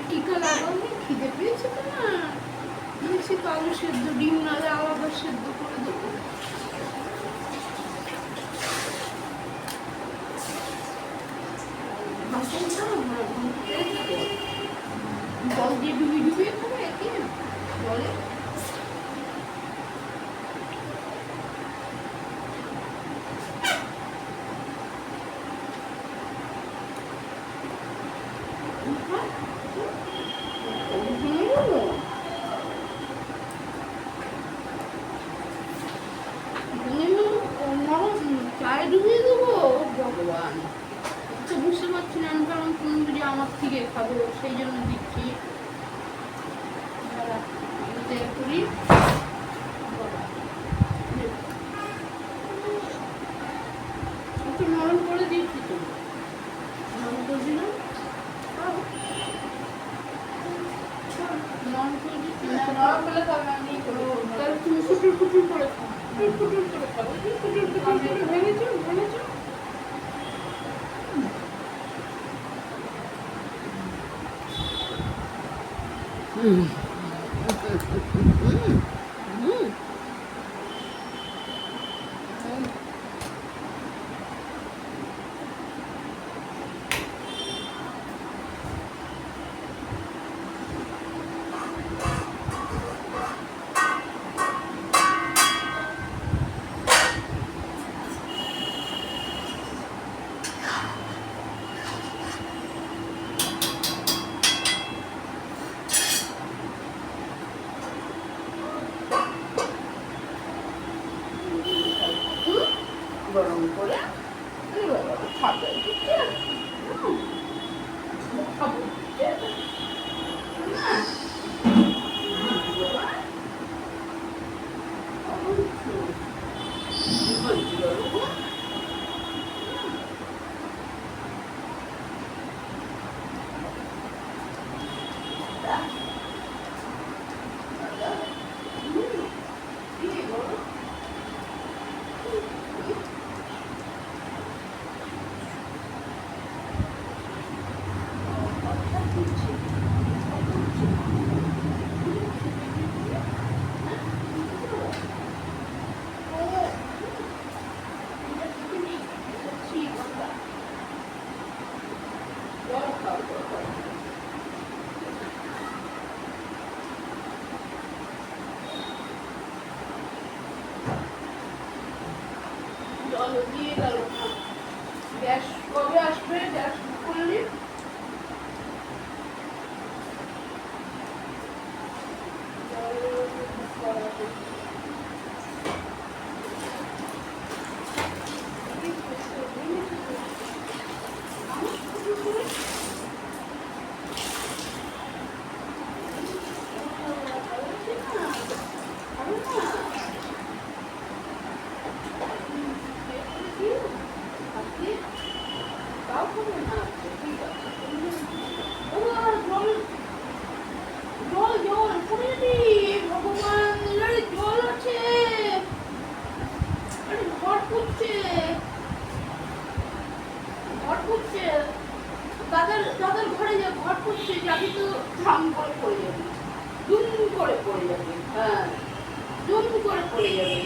টিকা লাগানো খিদে পেয়েছে তো না, দিয়েছি তো আলু সেদ্ধ, ডিম নালে আলাদা সেদ্ধ করে দেবো। জল দিয়ে ডুবিয়ে ডুবিয়ে খাবে কি জলে? চায় ডুবিয়ে দেবো ভগবান, তো বুঝতে পারছি না আমি কারণ তুমি যদি আমার থেকে খাবো সেই জন্য দিচ্ছি। করি একটু নরম করে দিচ্ছি, তো নরম করে দিলাম, নরম করে দিচ্ছি, নরম করলে তবে আমি তাহলে তুমি ফুটুর ফুটুর করে খাও, ফুটুর করে খাবো, ফুটুর ফুটুর ভেঙেছো ভেঙেছো। গরম করে খাবে খাবো জল দিয়ে গেল না, গ্যাস কবে আসবে? গ্যাস করলে দাদার ঘরে যে ঘর করছে যাবি তো ধাম করে পড়ে যাবে, দুম করে পড়ে যাবে, হ্যাঁ দুম করে পড়ে যাবে,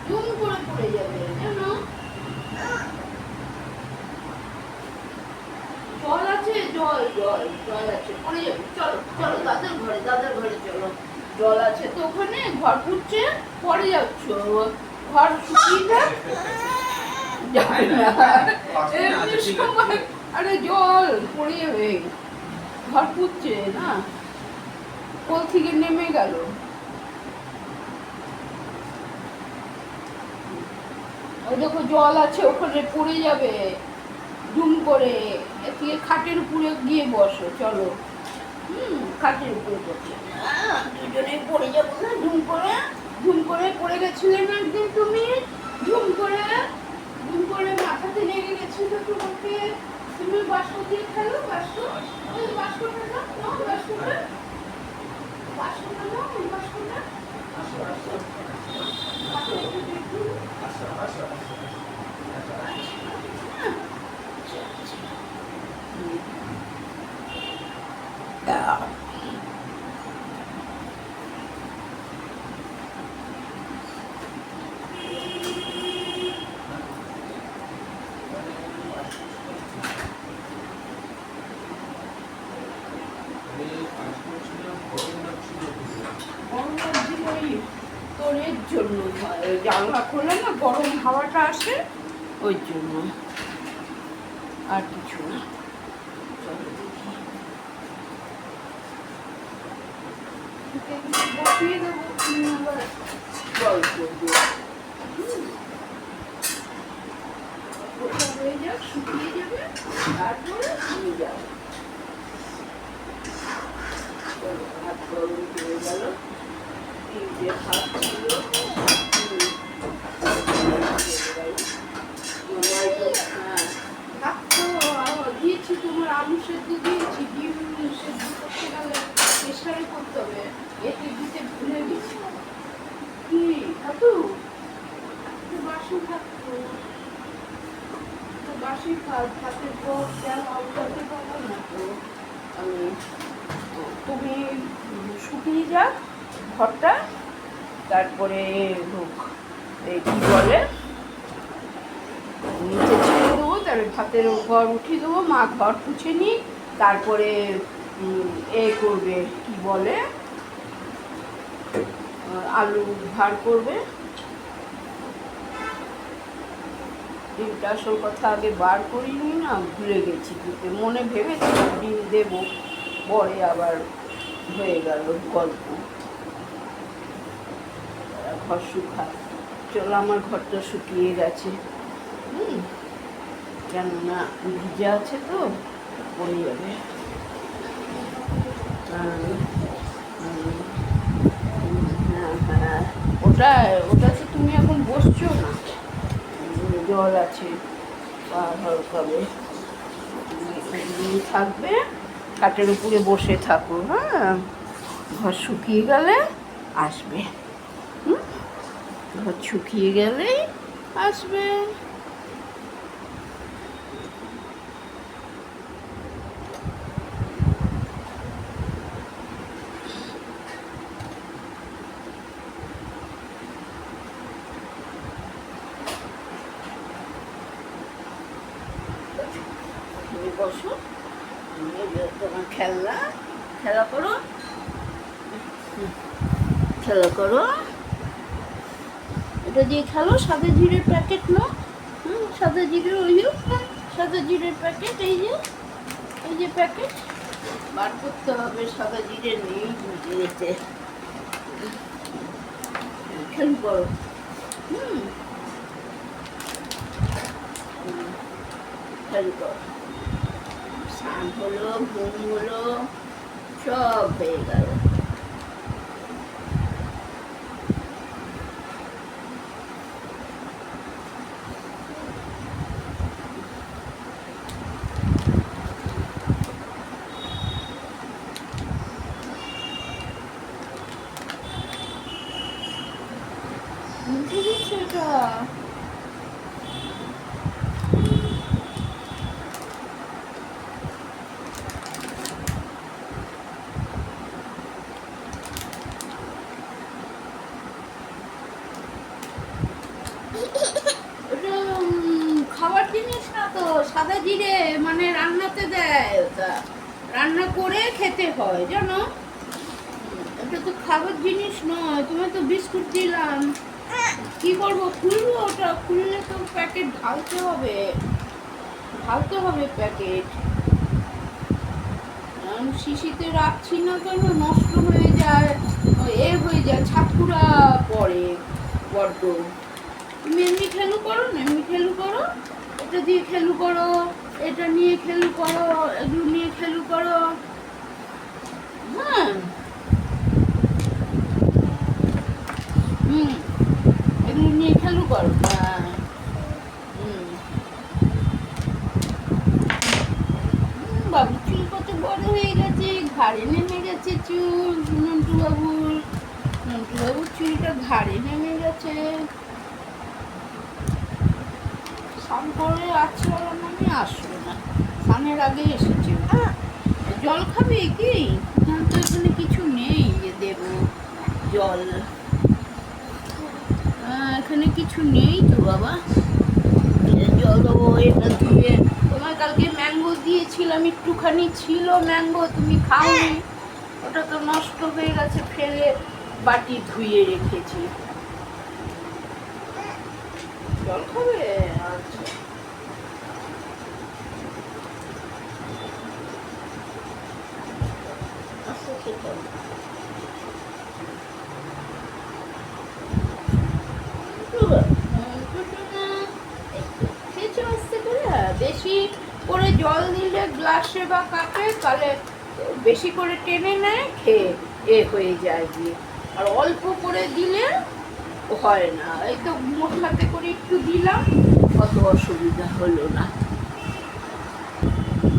দুম করে পড়ে যাবে, জানো জল আছে, জল জল জল আছে, পড়ে যাবে। চলো চলো দাদার ঘরে চলো, জল আছে তো ওখানে, ঘর পুড়ছে পড়ে যাচ্ছ, ঘর শুকিয়ে যায় না এমনি সময়, আরে জল পড়ে যাবে, ঘর পুড়ছে না, কোল থেকে নেমে গেল। ওই দেখো জল আছে, ওখানে পড়ে যাবে দুম করে। এদিকে খাটের উপরে গিয়ে বসো, চলো। খাটের উপরে বসে দুজনে পড়ে যাবো না ধুম করে পড়ে গেছিলে না একদিন তুমি, ধুম করে মাথাতে লেগে গেছিল তোমাকে। তুমি বাস্ক দিয়ে খেলো, বাস্ক, ওই বাস্কটা নাও, বাস্কটা, বাস্কটা নাও, ওই বাস্কটা। তোর এর জন্য জানলা খোলে না, গরম হাওয়াটা আসে ওই জন্য, আর কিছু না। বসিয়ে দেবো, তুমি আবার জল করবে। হয়ে যাক, শুকিয়ে যাবে, তারপরে আমি যাবো। হাত গরম হয়ে গেল, তিনটে হাত ছিল, ভাত তো দিয়েছি, তোমার আলু সেদ্ধ দিয়েছি, ডিম সেদ্ধ করতে গেলে প্রেশারে করতে হবে, এতে দিতে ভুলে গেছি। কি খাতু বাসি থাকতো, বাসি ভাতের পর তেল আলুটাতে পাবো না তো আমি। তুমি শুকিয়ে যাক ঘরটা, তারপরে কি বলে নিচে ছেড়ে দেবো, তারপরে ভাতের ঘর উঠিয়ে দেবো, মা ঘর পুছে নিই, তারপরে করবে কি বলে আলু ভার করবে। ডিমটা আসল কথা আগে বার করিনি না, ভুলে গেছি দিতে, মনে ভেবেছিলাম ডিম দেবো, পরে আবার হয়ে গেল গল্প। ঘর শুকা, চলো, আমার ঘরটা শুকিয়ে গেছে, কেননা ভিজা আছে তো পড়ে যাবে। হ্যাঁ, ওটাতে তুমি এখন বসছো না, জল আছে, পা ধরকাবে, থাকবে, খাটের উপরে বসে থাকো। হ্যাঁ, ঘর শুকিয়ে গেলে আসবে, ঘর শুকিয়ে গেলেই আসবে। বসো, তোমার খেলা করো, এটা দিয়ে খেলো। সাদা জিরের প্যাকেট নাও, সাদা জিরের সাদা জিরের প্যাকেট, এই যে প্যাকেট বার করতে হবে, সাদা জিরে নেই জিরেতে, খেয়াল করো। খেয়াল করো, স্নান হলো, ঘুম হলো, সব হয়ে গেল। মুখে দিচ্ছে এটা, খাবার জিনিস না তো, সাদা জিরে মানে রান্নাতে দেয়, ওটা রান্না করে খেতে হয় জানো, এটা তো খাবার জিনিস নয়। তোমার তো বিস্কুট দিলাম, কি করবো, খুলবো? ওটা খুললে তো প্যাকেট ঢালতে হবে প্যাকেট। শিশিতে রাখছি না কেন, নষ্ট হয়ে যায়, হয়ে যায়, ছাতকুড়া পড়ে বড্ড। তুমি এমনি খেলো করো না, এটা দিয়ে খেলু করো, এটা নিয়ে খেলু করো, এগুলো নিয়ে খেলু করো। হ্যাঁ, এগুলো নিয়ে খেলু করো। হ্যাঁ, বাবু চুল কত বড় হয়ে গেছে, ঘাড়ে নেমে গেছে চুল। নন্টু বাবুর চুলটা ঘাড়ে নেমে গেছে। স্নান করে আছে, আমি আসলো না, স্নানের আগে এসেছে। জল খাবে কি? না তো এখানে কিছু নেই যে দেব জল। এখানে কিছু নেই তো বাবা, জল দেবো। এটা ধুয়ে তোমার কালকে ম্যাঙ্গো দিয়েছিলাম, একটুখানি ছিল ম্যাঙ্গো, তুমি খাওনি। ওটা তো নষ্ট হয়ে গেছে, ফেলে বাটি ধুয়ে রেখেছি। জল খাবে? আচ্ছা, বেশি করে জল দিলে গ্লাসে বা কাপে, তাহলে বেশি করে টেনে নেয়, খেয়ে হয়ে যায় গিয়ে। আর অল্প করে দিলে হয় না। এই তো মশলাতে করে একটু দিলাম, অত অসুবিধা হলো না।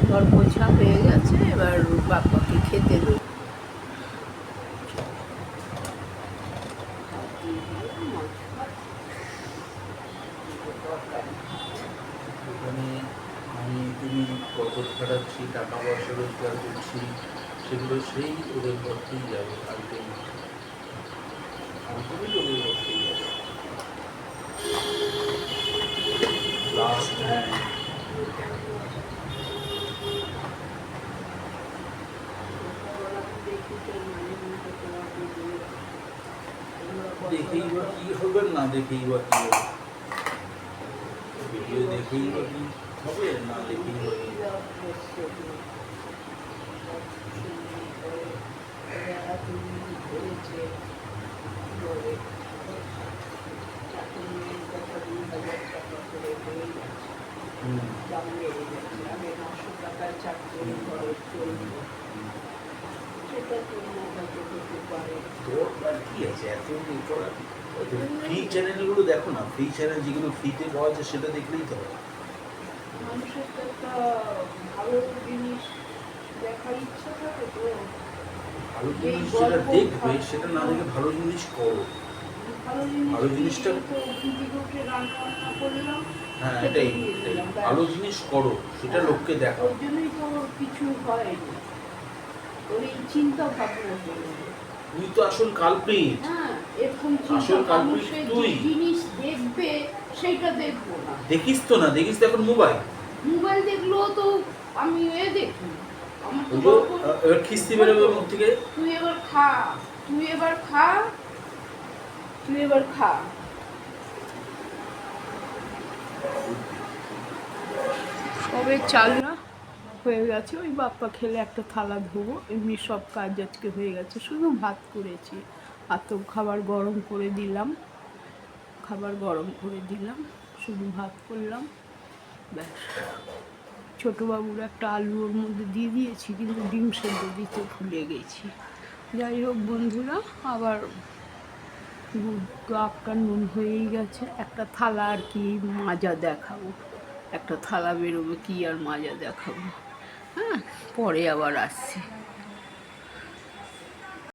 ঘর পোছা হয়ে গেছে, এবার বাপ্পাকে খেতে দেবো। আমি তুমি কত খাটাচ্ছি, টাকা পয়সা রোজগার করছি, সেগুলো সেই ওদের পথেই যাবে। আলটিমেট ওদের পথেই যাবে। লাস্ট দেখেই বা কি হবে, না দেখেই বা কি হবে? ভিডিও দেখেই বা কি হবে, না দেখেই বা কি? ফ্রি চ্যানেলগুলো দেখো না, ফ্রি চ্যানেল যেগুলো ফ্রিতে পাওয়া যায় সেটা দেখলেই তো হয়। মানুষের তো একটা ভালো জিনিস দেখার ইচ্ছা থাকে তো। ভালো জিনিস যেটা দেখবে সেটা না দেখে ভালো জিনিস করো। ভালো জিনিসটা হ্যাঁ, এটাই ভালো জিনিস করো, সেটা লোককে দেখাও। ওর জন্যই তো কিছু হয়নি, ওই চিন্তা ভাবনা করে। তুই তো আসল কালপ্রিট। হ্যাঁ, এরকম আসল কালপ্রিট তুই। জিনিস দেখবে সেইটা দেখবো না। দেখিস তো না, দেখিস তো এখন মোবাইল। মোবাইল দেখলেও তো আমি দেখি। আমার তো এবার খিস্তি বেরোবে মুখ থেকে। তুই এবার খা, তুই এবার খা, তুই এবার খা। কবে চালু না হয়ে গেছে, ওই বাপ্পা খেলে একটা থালা ধোবো। এমনি সব কাজ আজকে হয়ে গেছে, শুধু ভাত করেছি। আর তো খাবার গরম করে দিলাম, শুধু ভাত করলাম, ব্যাস। ছোটোবাবুর একটা আলু ওর মধ্যে দিয়ে দিয়েছি, কিন্তু ডিম সেদ্ধ দিতে ভুলে গেছি। যাই হোক বন্ধুরা, আবার একটা নুন হয়েই গেছে। একটা থালা আর কি মাজা দেখাবো, একটা থালা বেরোবে, কি আর মাজা দেখাবো। হ্যাঁ, পরে আবার আসছি।